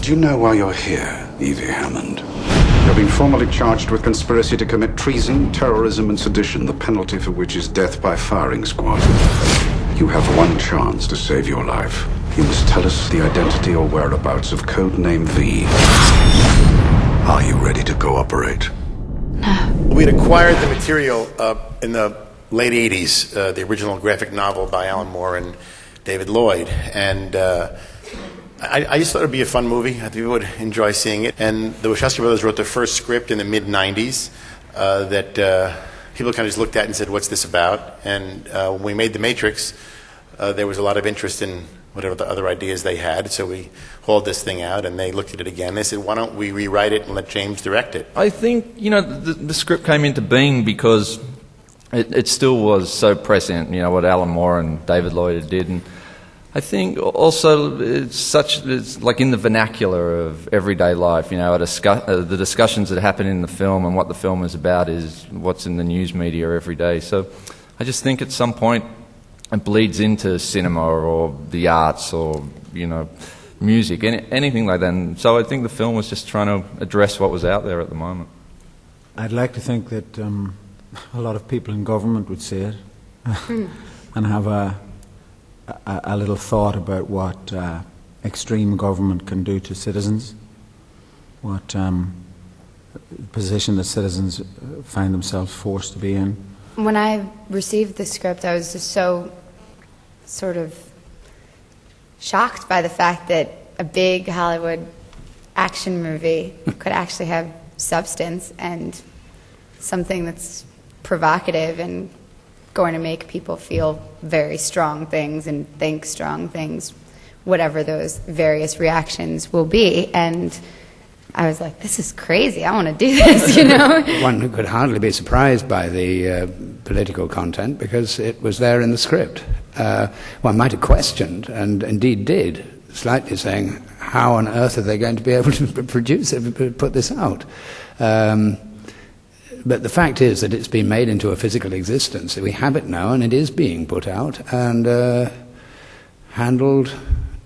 Do you know why you're here, Evie Hammond? You've been formally charged with conspiracy to commit treason, terrorism, and sedition, the penalty for which is death by firing squad. You have one chance to save your life. You must tell us the identity or whereabouts of Codename V. Are you ready to cooperate? No. We'd acquired the material in the late 80s, the original graphic novel by Alan Moore and David Lloyd. And I just thought it would be a fun movie. I think people would enjoy seeing it. And the Wachowski brothers wrote the first script in the mid-90s that people kind of just looked at and said, what's this about? And when we made The Matrix, there was a lot of interest in whatever the other ideas they had. So we hauled this thing out, and they looked at it again. They said, why don't we rewrite it and let James direct it? I think, the script came into being because it still was so prescient, what Alan Moore and David Lloyd did. And I think also it's like in the vernacular of everyday life, the discussions that happen in the film and what the film is about is what's in the news media every day. So I just think at some point it bleeds into cinema or the arts or, music, anything like that. And so I think the film was just trying to address what was out there at the moment. I'd like to think that a lot of people in government would see it and have a little thought about what extreme government can do to citizens, what position that citizens find themselves forced to be in. When I received the script, I was just so sort of shocked by the fact that a big Hollywood action movie could actually have substance and something that's provocative and going to make people feel very strong things and think strong things, whatever those various reactions will be. And I was like, this is crazy. I want to do this, One could hardly be surprised by the political content because it was there in the script. One might have questioned, and indeed did, slightly saying, how on earth are they going to be able to produce it, put this out? But the fact is that it's been made into a physical existence. We have it now, and it is being put out and handled,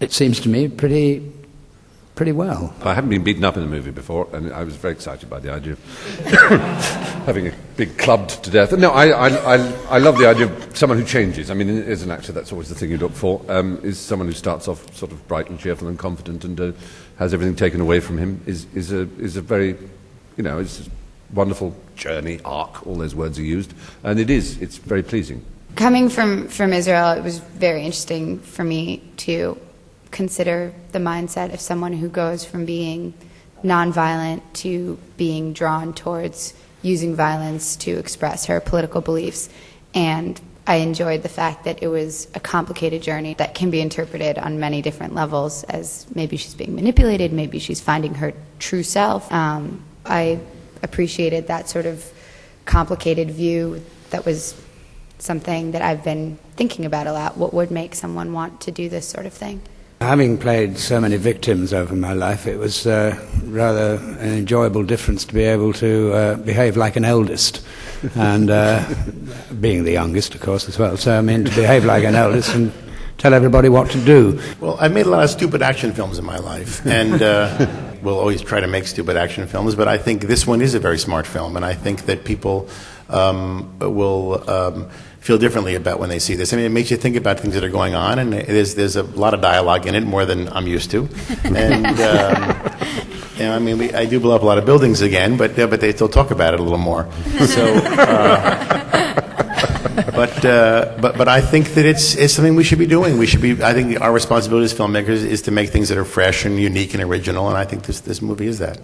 it seems to me, pretty well. I haven't been beaten up in a movie before, and I was very excited by the idea of having a big clubbed to death. No, I love the idea of someone who changes. I mean, as an actor, that's always the thing you look for, is someone who starts off sort of bright and cheerful and confident and has everything taken away from him, is a very, it's a wonderful journey, arc, all those words are used, and it's very pleasing. Coming from Israel, it was very interesting for me to consider the mindset of someone who goes from being nonviolent to being drawn towards using violence to express her political beliefs. And I enjoyed the fact that it was a complicated journey that can be interpreted on many different levels, as maybe she's being manipulated, maybe she's finding her true self. I appreciated that sort of complicated view. That was something that I've been thinking about a lot. What would make someone want to do this sort of thing? Having played so many victims over my life, it was rather an enjoyable difference to be able to behave like an eldest, and being the youngest, of course, as well. So, I mean, to behave like an eldest and tell everybody what to do. Well, I've made a lot of stupid action films in my life, and we'll always try to make stupid action films, but I think this one is a very smart film, and I think that people will feel differently about when they see this. I mean, it makes you think about things that are going on, and there's a lot of dialogue in it, more than I'm used to. And I mean, I do blow up a lot of buildings again, but they still talk about it a little more. So, but I think that it's something we should be doing. I think our responsibility as filmmakers is to make things that are fresh and unique and original, and I think this movie is that.